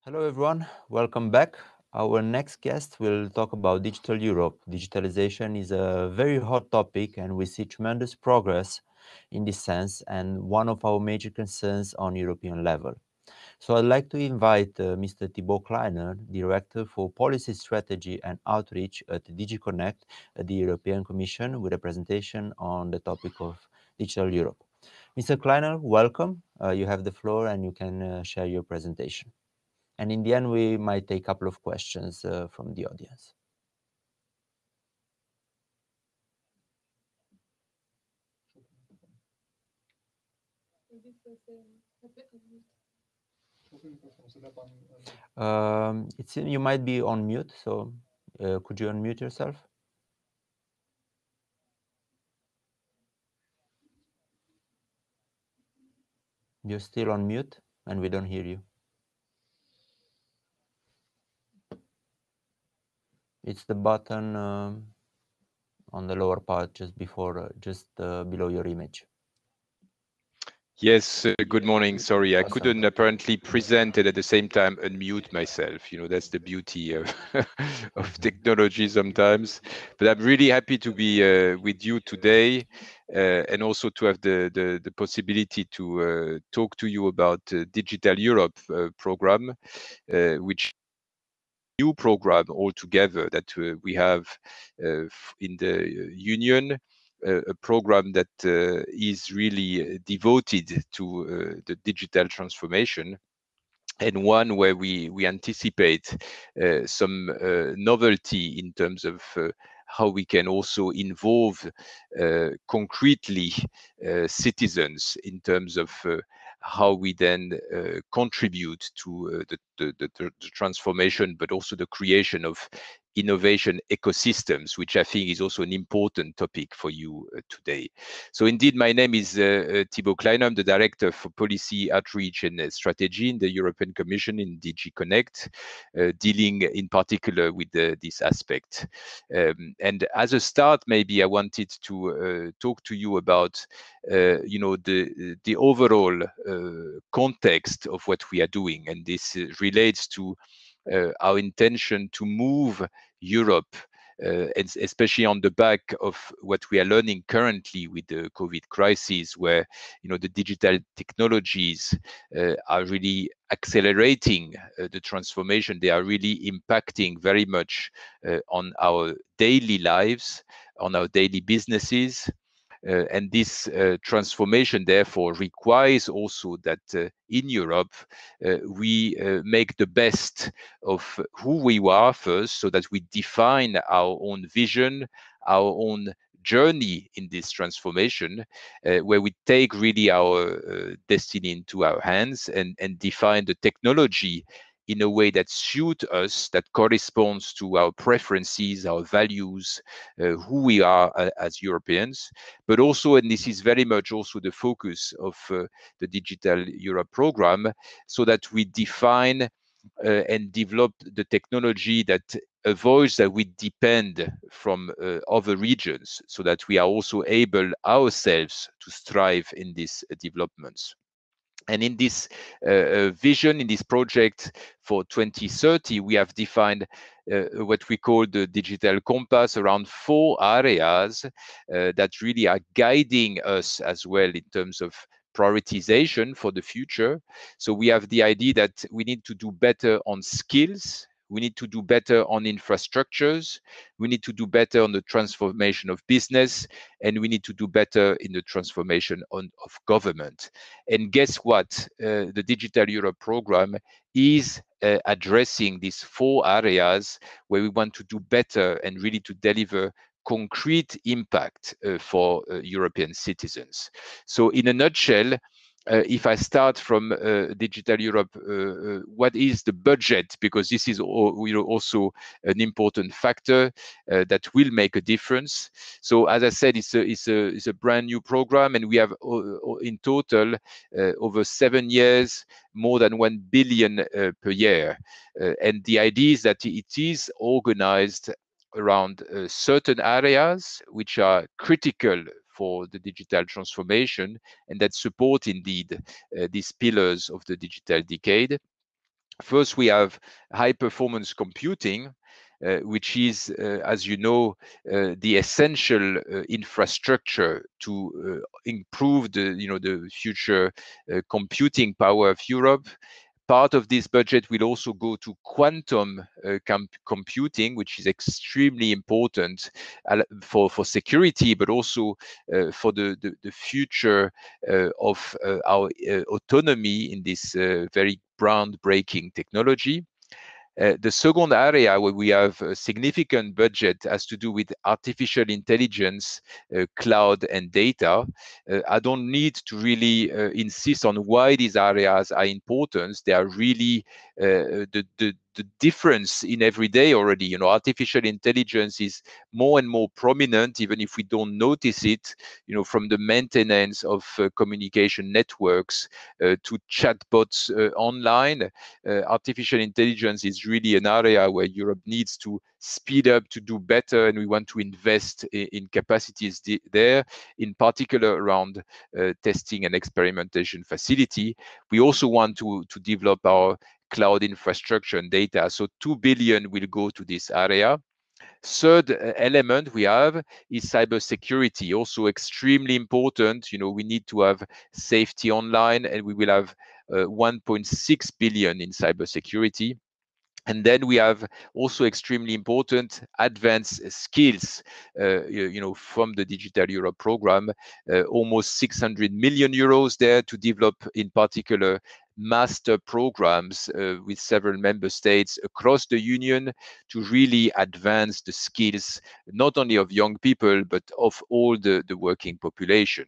Hello everyone, welcome back. Our next guest will talk about Digital Europe. Digitalization is a very hot topic and we see tremendous progress in this sense and one of our major concerns on European level. So I'd like to invite Mr. Thibaut Kleiner, Director for Policy Strategy and Outreach at DigiConnect at the European Commission with a presentation on the topic of Digital Europe. Mr. Kleiner, welcome. You have the floor and you can share your presentation. And in the end, we might take a couple of questions from the audience. You might be on mute, so could you unmute yourself? You're still on mute and we don't hear you. It's the button on the lower part just before, below your image. Yes, good morning. Sorry, I couldn't apparently present and at the same time unmute myself. You know, that's the beauty of, of technology sometimes. But I'm really happy to be with you today and also to have the possibility to talk to you about Digital Europe program, which new program altogether that we have in the Union. A program that is really devoted to the digital transformation, and one where we anticipate some novelty in terms of how we can also involve concretely citizens in terms of how we then contribute to the transformation, but also the creation of innovation ecosystems, which I think is also an important topic for you today. So indeed, my name is Thibaut Kleiner. I'm the Director for Policy Outreach and Strategy in the European Commission in DG Connect, dealing in particular with this aspect. And as a start, maybe I wanted to talk to you about the overall context of what we are doing, and this relates to our intention to move Europe, and especially on the back of what we are learning currently with the COVID crisis, where the digital technologies are really accelerating the transformation. They are really impacting very much on our daily lives, on our daily businesses. And this transformation, therefore, requires also that in Europe, we make the best of who we are first, so that we define our own vision, our own journey in this transformation, where we take really our destiny into our hands and define the technology in a way that suits us, that corresponds to our preferences, our values, who we are as Europeans. But also, and this is very much also the focus of the Digital Europe program, so that we define and develop the technology that avoids that we depend from other regions, so that we are also able ourselves to thrive in these developments. And in this vision, in this project for 2030, we have defined what we call the digital compass around 4 areas that really are guiding us as well in terms of prioritization for the future. So we have the idea that we need to do better on skills. We need to do better on infrastructures. We need to do better on the transformation of business, and we need to do better in the transformation of government. And guess what? The Digital Europe program is addressing these 4 areas where we want to do better and really to deliver concrete impact for European citizens. So in a nutshell, if I start from Digital Europe, what is the budget? Because this is also an important factor that will make a difference. So as I said, it's a brand new program, and we have in total over 7 years, more than 1 billion per year. And the idea is that it is organized around certain areas which are critical for the digital transformation and that support indeed these pillars of the digital decade. First, we have high performance computing, which is, as you know, the essential infrastructure to improve the future computing power of Europe. Part of this budget will also go to quantum computing, which is extremely important for security, but also for the future of our autonomy in this very groundbreaking technology. The second area where we have a significant budget has to do with artificial intelligence, cloud, and data. I don't need to really insist on why these areas are important. They are really the difference in every day already. You know, artificial intelligence is more and more prominent, even if we don't notice it. You know, from the maintenance of communication networks to chatbots online. Artificial intelligence is really an area where Europe needs to speed up to do better, and we want to invest in capacities there, in particular around testing and experimentation facility. We also want to develop our cloud infrastructure and data. So 2 billion will go to this area. Third element we have is cybersecurity, also extremely important. You know, we need to have safety online, and we will have 1.6 billion in cybersecurity. And then we have also extremely important advanced skills, from the Digital Europe program, almost 600 million euros there to develop, in particular, master programs with several member states across the union to really advance the skills, not only of young people, but of all the working population.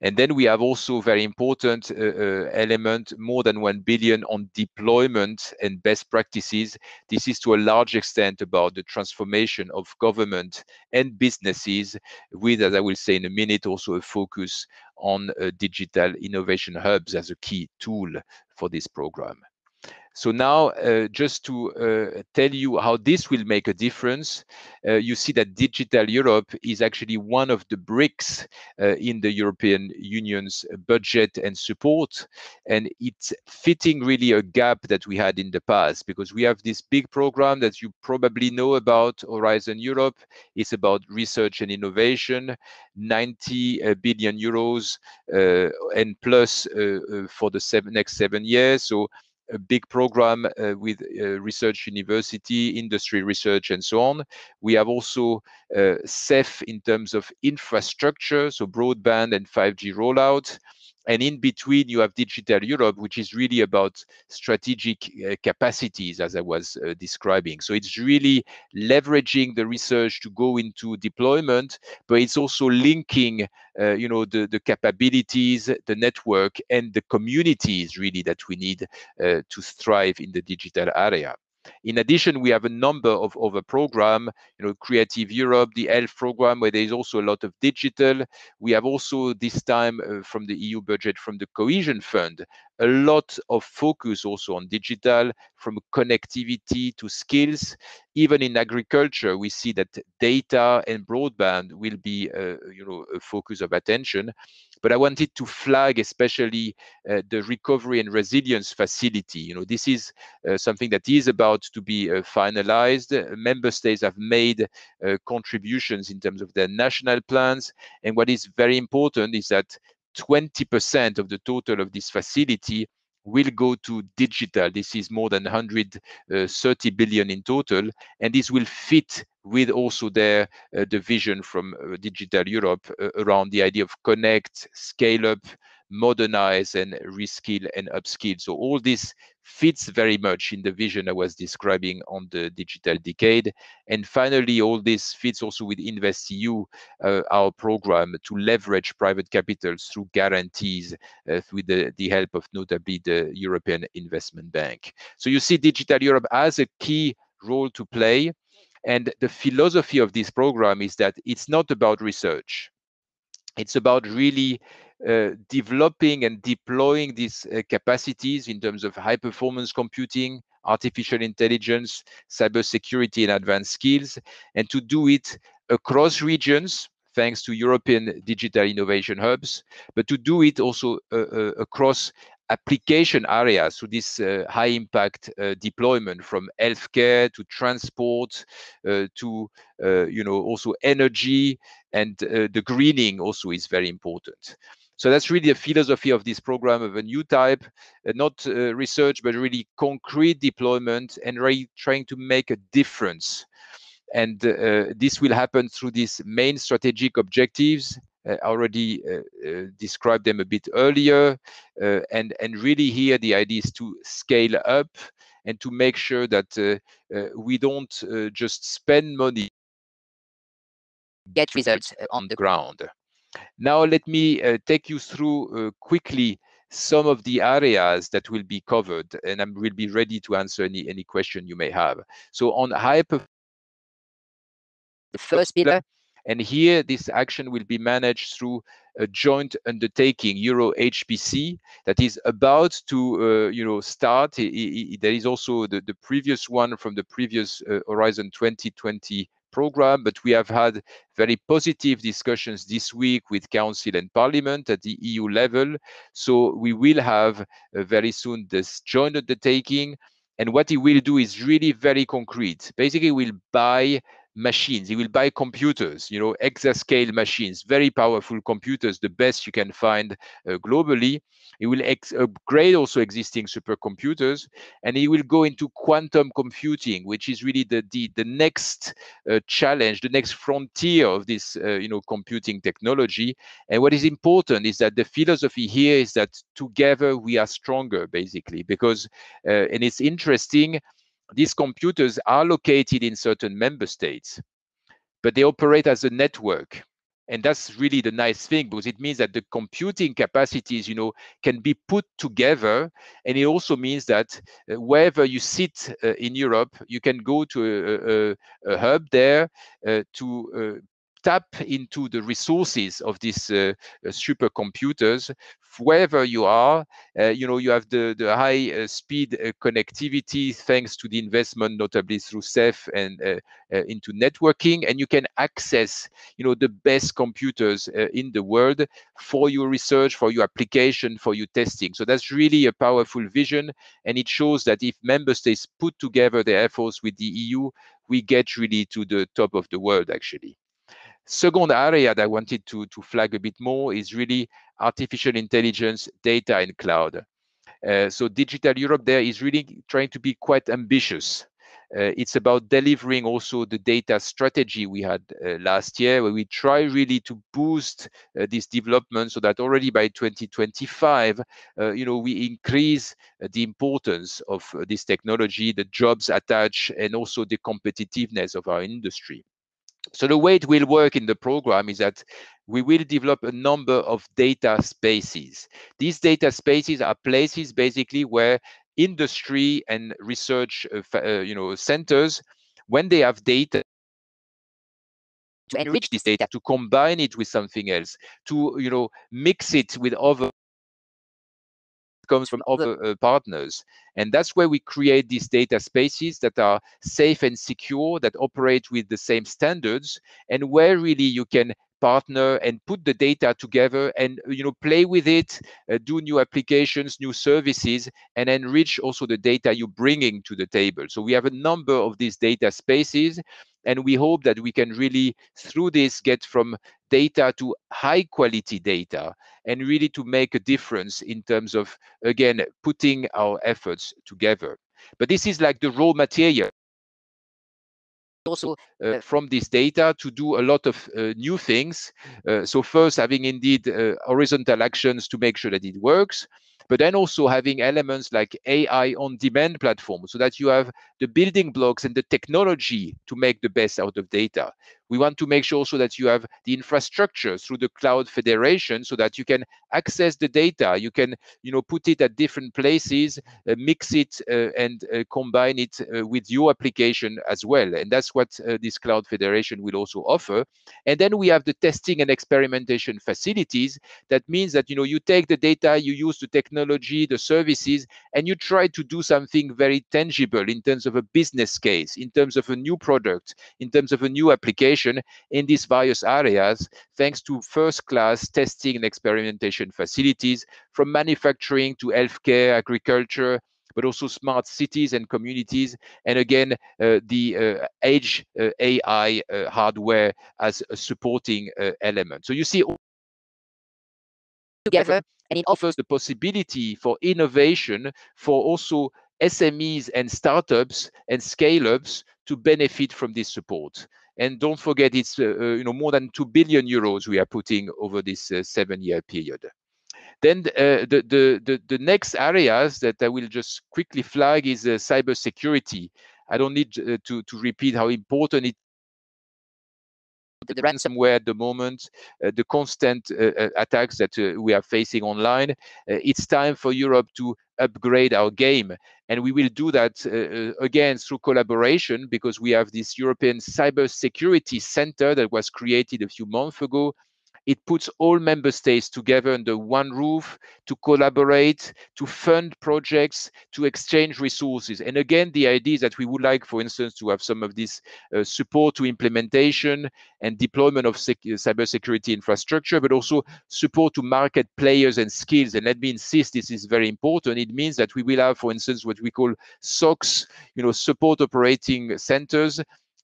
And then we have also very important element, more than 1 billion on deployment and best practices. This is to a large extent about the transformation of government and businesses with, as I will say in a minute, also a focus on digital innovation hubs as a key tool for this program. So now, just to tell you how this will make a difference, you see that Digital Europe is actually one of the bricks in the European Union's budget and support. And it's fitting really a gap that we had in the past, because we have this big program that you probably know about, Horizon Europe. It's about research and innovation, 90 billion euros and plus for the next 7 years. So a big program with research university, industry research, and so on. We have also CEF in terms of infrastructure, so broadband and 5G rollout. And in between, you have Digital Europe, which is really about strategic capacities, as I was describing. So it's really leveraging the research to go into deployment, but it's also linking, the capabilities, the network, and the communities really that we need to thrive in the digital area. In addition, we have a number of other programs, Creative Europe, the ELF program, where there is also a lot of digital. We have also this time from the EU budget, from the Cohesion Fund, a lot of focus also on digital, from connectivity to skills. Even in agriculture, we see that data and broadband will be, a focus of attention. But I wanted to flag especially the recovery and resilience facility. This is something that is about to be finalized. Member states have made contributions in terms of their national plans. And what is very important is that 20% of the total of this facility will go to digital. This is more than 130 billion in total, and this will fit with also their the vision from Digital Europe around the idea of connect, scale up, modernize, and reskill and upskill. So all this fits very much in the vision I was describing on the digital decade. And finally, all this fits also with InvestEU, our program to leverage private capitals through guarantees with the help of notably the European Investment Bank. So you see Digital Europe as a key role to play. And the philosophy of this program is that it's not about research. It's about really developing and deploying these capacities in terms of high performance computing, artificial intelligence, cybersecurity, and advanced skills, and to do it across regions, thanks to European digital innovation hubs, but to do it also across application areas, so this high impact deployment from healthcare to transport to also energy, and the greening also is very important. So that's really the philosophy of this program, of a new type, not research, but really concrete deployment and really trying to make a difference. And this will happen through these main strategic objectives. I already described them a bit earlier. And really here, the idea is to scale up and to make sure that we don't just spend money, get results on the ground. Now, let me take you through quickly some of the areas that will be covered, and I will be ready to answer any question you may have. So on high performance, the first pillar, and here this action will be managed through a joint undertaking, Euro HPC, that is about to start. There is also the previous one from the previous Horizon 2020 program, but we have had very positive discussions this week with Council and Parliament at the EU level. So we will have very soon this joint undertaking. And what he will do is really very concrete. Basically, we'll buy machines. He will buy computers, exascale machines, very powerful computers, the best you can find globally. He will upgrade also existing supercomputers, and he will go into quantum computing, which is really the next challenge, the next frontier of this computing technology. And what is important is that the philosophy here is that together we are stronger, basically, because and it's interesting, these computers are located in certain member states, but they operate as a network. And that's really the nice thing, because it means that the computing capacities, can be put together. And it also means that wherever you sit in Europe, you can go to a hub there to tap into the resources of these supercomputers. Wherever you are, you have the high speed connectivity thanks to the investment, notably through CEF and into networking, and you can access, the best computers in the world for your research, for your application, for your testing. So that's really a powerful vision, and it shows that if member states put together their efforts with the EU, we get really to the top of the world, actually. Second area that I wanted to flag a bit more is really artificial intelligence, data, and cloud. So Digital Europe there is really trying to be quite ambitious. It's about delivering also the data strategy we had last year, where we try really to boost this development so that already by 2025, we increase the importance of this technology, the jobs attached, and also the competitiveness of our industry. So the way it will work in the program is that we will develop a number of data spaces. These data spaces are places basically where industry and research centers, when they have data, to enrich this data, to combine it with something else, to mix it with other comes from other partners. And that's where we create these data spaces that are safe and secure, that operate with the same standards, and where really you can partner and put the data together and play with it, do new applications, new services, and enrich also the data you're bringing to the table. So we have a number of these data spaces, and we hope that we can really, through this, get from data to high quality data, and really to make a difference in terms of, again, putting our efforts together. But this is like the raw material. Also from this data to do a lot of new things. So first, having indeed horizontal actions to make sure that it works, but then also having elements like AI on demand platforms, so that you have the building blocks and the technology to make the best out of data. We want to make sure also that you have the infrastructure through the cloud federation, so that you can access the data, you can put it at different places, mix it and combine it with your application as well. And that's what this cloud federation will also offer. And then we have the testing and experimentation facilities. That means that you take the data, you use the technology, the services, and you try to do something very tangible in terms of a business case, in terms of a new product, in terms of a new application. innovation in these various areas, thanks to first-class testing and experimentation facilities, from manufacturing to healthcare, agriculture, but also smart cities and communities, and again, the edge AI hardware as a supporting element. So you see all together, and it offers the possibility for innovation for also SMEs and startups and scale-ups to benefit from this support. And don't forget, it's more than 2 billion euros we are putting over this 7-year period. Then the next areas that I will just quickly flag is cybersecurity. I don't need to repeat how important it the ransomware at the moment, the constant attacks that we are facing online. It's time for Europe to upgrade our game. And we will do that again through collaboration, because we have this European Cybersecurity Center that was created a few months ago. It puts all member states together under one roof to collaborate, to fund projects, to exchange resources. And again, the idea is that we would like, for instance, to have some of this support to implementation and deployment of cybersecurity infrastructure, but also support to market players and skills. And let me insist, this is very important. It means that we will have, for instance, what we call SOCs, support operating centers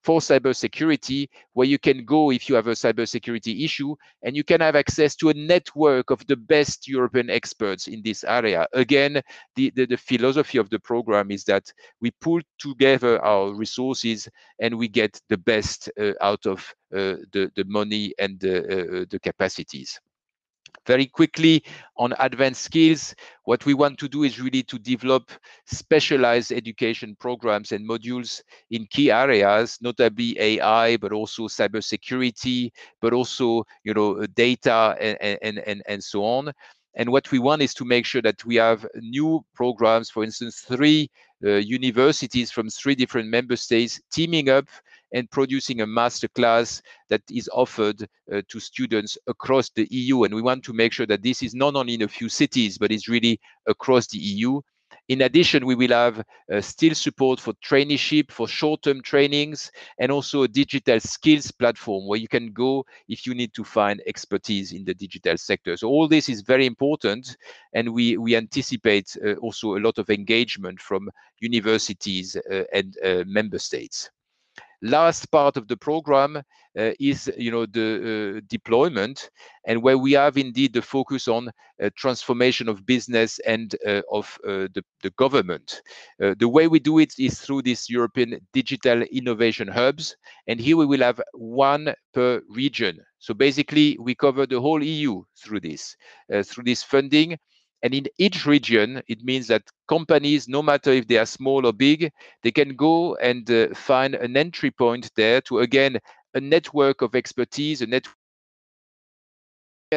for cybersecurity, where you can go if you have a cybersecurity issue, and you can have access to a network of the best European experts in this area. Again, the philosophy of the program is that we pull together our resources and we get the best out of the money and the capacities. Very quickly on advanced skills, what we want to do is really to develop specialized education programs and modules in key areas, notably AI, but also cybersecurity, but also data and so on. And what we want is to make sure that we have new programs, for instance, 3 universities from 3 different member states teaming up and producing a masterclass that is offered to students across the EU. And we want to make sure that this is not only in a few cities, but it's really across the EU. In addition, we will have still support for traineeship, for short-term trainings, and also a digital skills platform where you can go if you need to find expertise in the digital sector. So all this is very important, and we anticipate also a lot of engagement from universities and member states. Last part of the program is the deployment, and where we have indeed the focus on transformation of business and of the government. The way we do it is through this European digital innovation hubs, and here we will have 1 per region. So basically we cover the whole EU through this funding. And in each region, it means that companies, no matter if they are small or big, they can go and find an entry point there to, again, a network of expertise, a network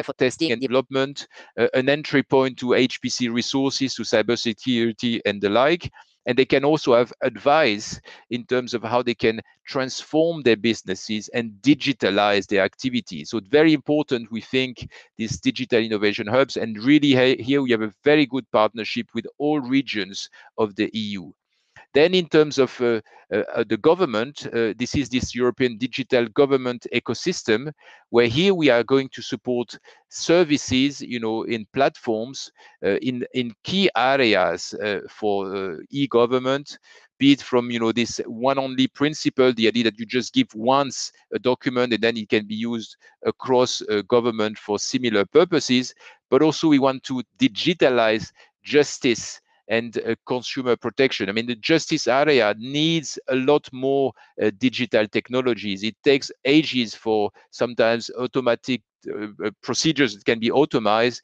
for testing and development, an entry point to HPC resources, to cybersecurity and the like. And they can also have advice in terms of how they can transform their businesses and digitalize their activities. So it's very important, we think, these digital innovation hubs. And really here we have a very good partnership with all regions of the EU. Then in terms of the government, this is this European digital government ecosystem, where here we are going to support services, in platforms, in key areas for e-government, be it from, this one only principle, the idea that you just give once a document and then it can be used across government for similar purposes. But also we want to digitalize justice and consumer protection. I mean, the justice area needs a lot more digital technologies. It takes ages for sometimes automatic procedures that can be automated.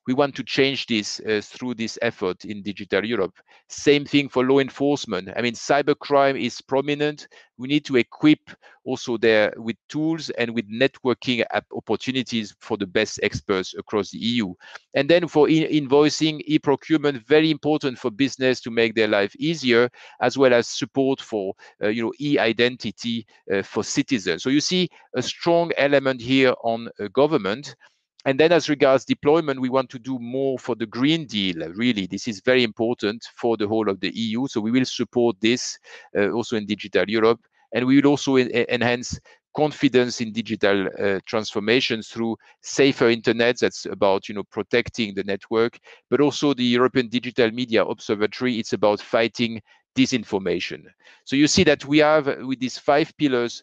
We want to change this through this effort in Digital Europe. Same thing for law enforcement. I mean, cybercrime is prominent. We need to equip also there with tools and with networking opportunities for the best experts across the EU. And then for invoicing, e-procurement, very important for business to make their life easier, as well as support for e-identity for citizens. So you see a strong element here on government. And then as regards deployment, we want to do more for the Green Deal. Really, this is very important for the whole of the EU. So we will support this also in Digital Europe. And we will also enhance confidence in digital transformation through safer internet. That's about protecting the network, but also the European Digital Media Observatory. It's about fighting disinformation. So you see that we have, with these 5 pillars,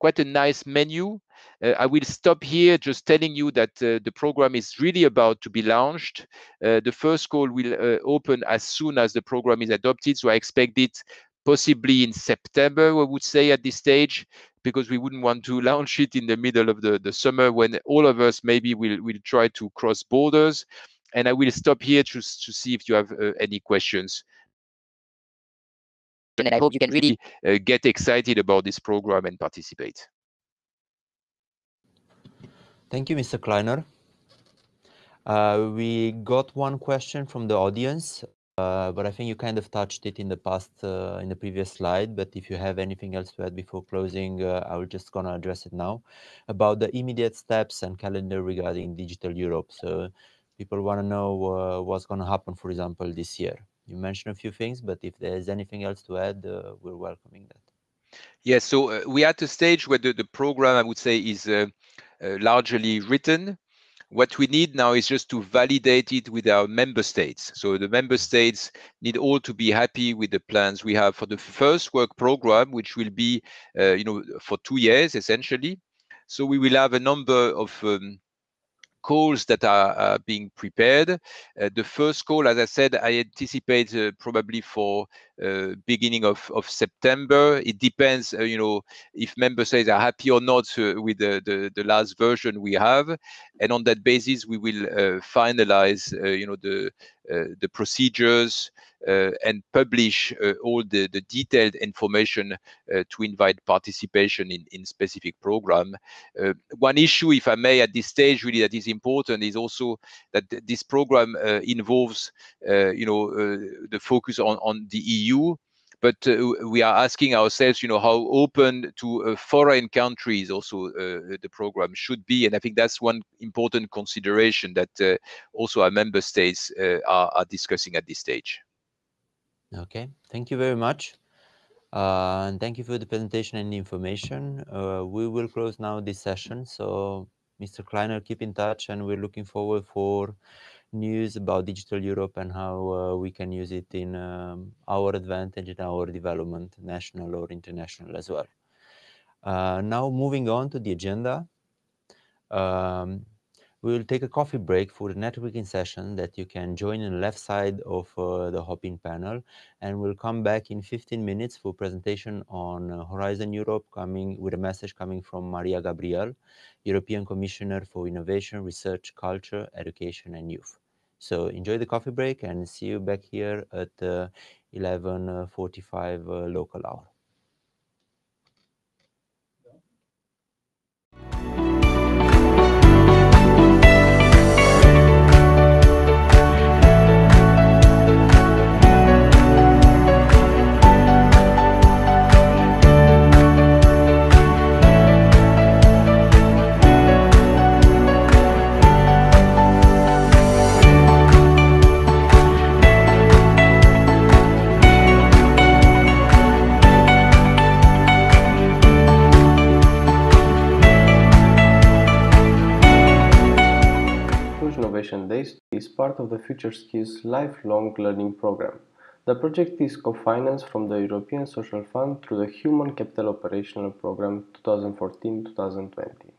quite a nice menu. I will stop here just telling you that the program is really about to be launched. The first call will open as soon as the program is adopted. So I expect it possibly in September, I would say, at this stage, because we wouldn't want to launch it in the middle of the summer when all of us maybe will try to cross borders. And I will stop here to see if you have any questions. And I hope you can really get excited about this program and participate. Thank you, Mr. Kleiner. We got one question from the audience, but I think you kind of touched it in the past, in the previous slide. But if you have anything else to add before closing, I will just gonna address it now, about the immediate steps and calendar regarding Digital Europe. So people want to know what's going to happen, for example, this year. You mentioned a few things, but if there's anything else to add, we're welcoming that. Yes, so we're at a stage where the program, I would say, is largely written. What we need now is just to validate it with our member states. So the member states need all to be happy with the plans we have for the first work program, which will be, for 2 years, essentially. So we will have a number of calls that are being prepared. The first call, as I said, I anticipate probably for beginning of September. It depends, if member states are happy or not with the last version we have, and on that basis we will finalize, the procedures and publish all the detailed information to invite participation in specific program. One issue, if I may, at this stage, really, that is important is also that this program involves, the focus on the EU, but we are asking ourselves, how open to foreign countries also the program should be, and I think that's one important consideration that also our member states are discussing at this stage. Okay, thank you very much. And thank you for the presentation and the information. We will close now this session. So, Mr. Kleiner, keep in touch, and we're looking forward for news about Digital Europe and how we can use it in our advantage in our development, national or international as well. Now, moving on to the agenda. We will take a coffee break for the networking session that you can join in the left side of the Hopin panel, and we'll come back in 15 minutes for presentation on Horizon Europe, coming with a message coming from Maria Gabriel, European Commissioner for Innovation, Research, Culture, Education and Youth. So enjoy the coffee break and see you back here at 11:45 local hour. Innovation Days is part of the Future Skills lifelong learning program. The project is co-financed from the European Social Fund through the Human Capital Operational Program 2014-2020.